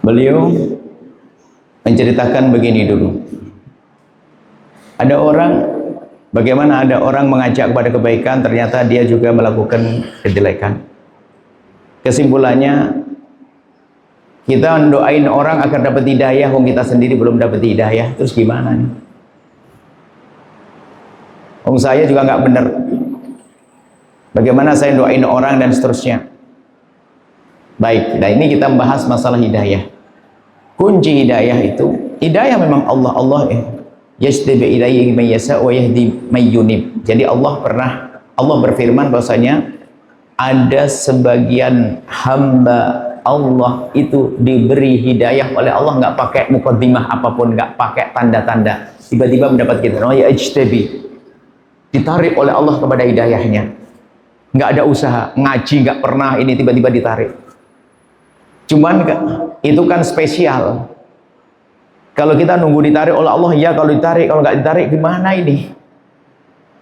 Beliau menceritakan begini dulu. Bagaimana ada orang mengajak kepada kebaikan, ternyata dia juga melakukan kejelekan. Kesimpulannya, kita mendoain orang agar dapat hidayah, wong kita sendiri belum dapat hidayah, terus gimana nih? Wong saya juga nggak benar. Bagaimana saya doain orang dan seterusnya. Baik, nah ini kita membahas masalah hidayah. Kunci hidayah itu, hidayah memang Allah yajtabi ilaihi man yasha wa yahdi may yunib. Jadi Allah berfirman bahwasanya ada sebagian hamba Allah itu diberi hidayah oleh Allah, nggak pakai mukaddimah apapun, nggak pakai tanda-tanda, tiba-tiba mendapat kita. Oh ya, yajtabi, ditarik oleh Allah kepada hidayahnya. Nggak ada usaha, ngaji nggak pernah, ini tiba-tiba ditarik. Cuman itu kan spesial. Kalau kita nunggu ditarik oleh Allah, ya kalau ditarik, kalau nggak ditarik gimana ini?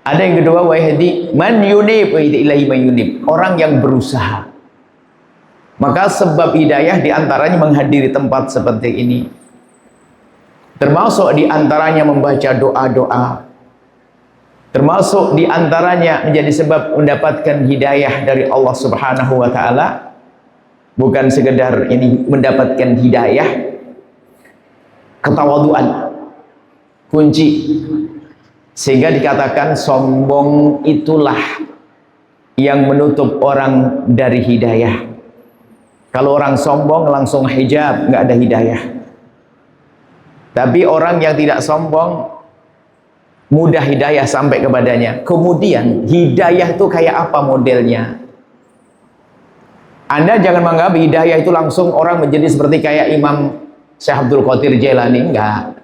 Ada yang kedua, wa yahdi man yunib, wa yahdi ilaihi man yunib, orang yang berusaha. Maka sebab hidayah diantaranya menghadiri tempat seperti ini. Termasuk diantaranya membaca doa-doa. Termasuk diantaranya menjadi sebab mendapatkan hidayah dari Allah Subhanahu wa Ta'ala. Bukan sekedar ini mendapatkan hidayah, ketawaduan kunci, sehingga dikatakan sombong itulah yang menutup orang dari hidayah. Kalau orang sombong langsung hijab, nggak ada hidayah. Tapi orang yang tidak sombong mudah hidayah sampai kepadanya. Kemudian hidayah itu kayak apa modelnya? Anda jangan menganggap hidayah itu langsung orang menjadi seperti kayak Imam Syekh Abdul Qadir Jailani, enggak.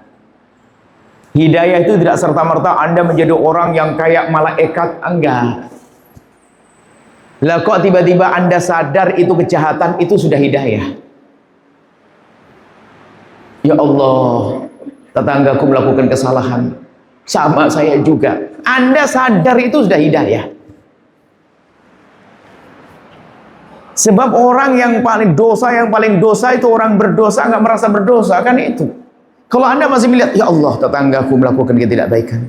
Hidayah itu tidak serta-merta Anda menjadi orang yang kayak malaikat, enggak. Lah kok tiba-tiba Anda sadar itu kejahatan, itu sudah hidayah. Ya Allah, tetanggaku melakukan kesalahan, sama saya juga. Anda sadar itu sudah hidayah. Sebab orang yang paling dosa itu orang berdosa, nggak merasa berdosa, kan itu. Kalau Anda masih melihat, ya Allah, tetanggaku melakukan ketidakbaikan,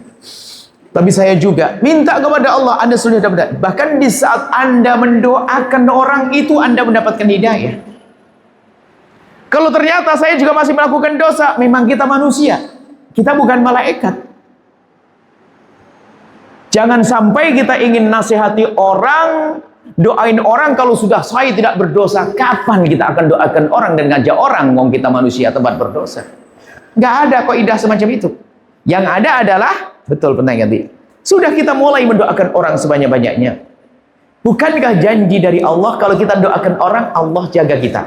tapi saya juga minta kepada Allah, Anda sudah dapat. Bahkan di saat Anda mendoakan orang itu, Anda mendapatkan hidayah. Kalau ternyata saya juga masih melakukan dosa, memang kita manusia, kita bukan malaikat. Jangan sampai kita ingin nasihati orang, doain orang, kalau sudah saya tidak berdosa, kapan kita akan doakan orang dan ngajak orang, ngomong kita manusia tempat berdosa? Nggak ada kaidah semacam itu. Yang ada adalah, betul pertanyaan tadi, sudah kita mulai mendoakan orang sebanyak-banyaknya. Bukankah janji dari Allah, kalau kita doakan orang, Allah jaga kita?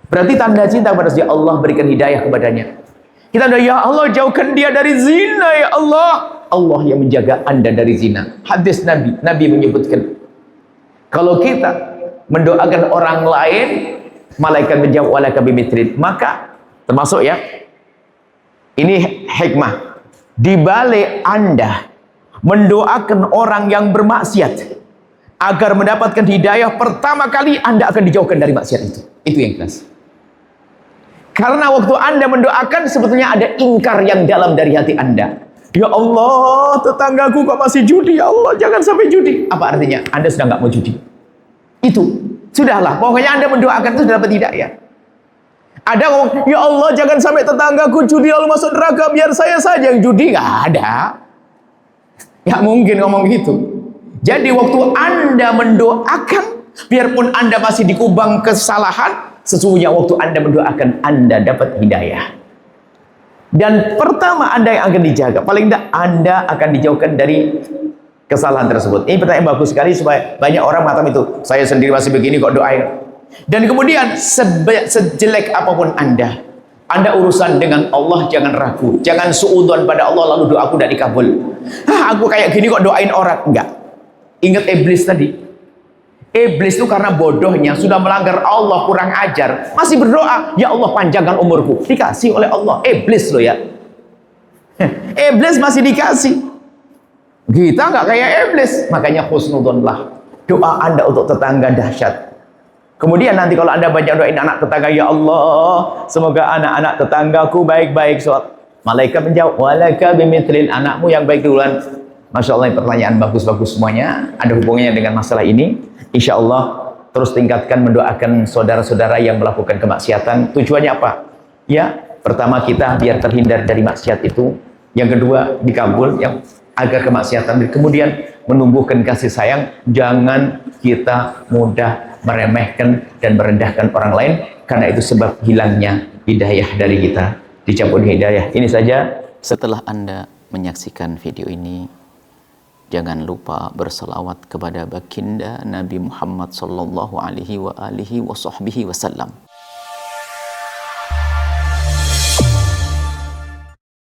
Berarti tanda cinta kepada dia, Allah berikan hidayah kepadanya. Kita doa, ya Allah jauhkan dia dari zina, ya Allah. Allah yang menjaga Anda dari zina. Hadis Nabi menyebutkan, kalau kita mendoakan orang lain, malaikat menjawab walaka bimitrin. Maka termasuk ya, ini hikmah, di balik Anda mendoakan orang yang bermaksiat agar mendapatkan hidayah, pertama kali Anda akan dijauhkan dari maksiat itu. Itu yang jelas. Karena waktu Anda mendoakan, sebetulnya ada ingkar yang dalam dari hati Anda. Ya Allah, tetanggaku kok masih judi, ya Allah jangan sampai judi. Apa artinya? Anda sudah nggak mau judi. Itu sudahlah, pokoknya Anda mendoakan itu sudah dapat hidayah. Ada ngomong, ya Allah jangan sampai tetanggaku judi lalu masuk neraka, biar saya saja yang judi. Nggak ada, nggak mungkin ngomong gitu. Jadi waktu Anda mendoakan, biarpun Anda masih dikubang kesalahan, sesungguhnya waktu Anda mendoakan, Anda dapat hidayah. Dan pertama Anda yang akan dijaga, paling tidak Anda akan dijauhkan dari kesalahan tersebut. Ini pertanyaan bagus sekali, supaya banyak orang mengatakan itu, saya sendiri masih begini kok doain. Dan kemudian sejelek apapun Anda urusan dengan Allah, jangan ragu, jangan suudzon pada Allah lalu doaku tidak dikabul. Aku kayak gini kok doain orang, enggak. Ingat iblis tadi. Iblis itu karena bodohnya sudah melanggar Allah, kurang ajar, masih berdoa, ya Allah panjangkan umurku, dikasih oleh Allah. Iblis loh ya. Iblis masih dikasih. Kita nggak kayak iblis. Makanya husnudzonlah, doa Anda untuk tetangga dahsyat. Kemudian nanti kalau Anda banyak doain anak tetangga, ya Allah, semoga anak-anak tetanggaku baik-baik. Malaikat menjawab, walaka bimithlin, anakmu yang baik duluan. Masya Allah, pertanyaan bagus-bagus semuanya. Ada hubungannya dengan masalah ini. Insya Allah, terus tingkatkan mendoakan saudara-saudara yang melakukan kemaksiatan. Tujuannya apa? Ya, pertama kita biar terhindar dari maksiat itu. Yang kedua, dikabul, yang agar kemaksiatan. Kemudian menumbuhkan kasih sayang. Jangan kita mudah meremehkan dan merendahkan orang lain, karena itu sebab hilangnya hidayah dari kita, dicabut hidayah. Ini saja. Setelah Anda menyaksikan video ini, jangan lupa berselawat kepada baginda Nabi Muhammad sallallahu alaihi wa alihi wa sahbihi wasallam.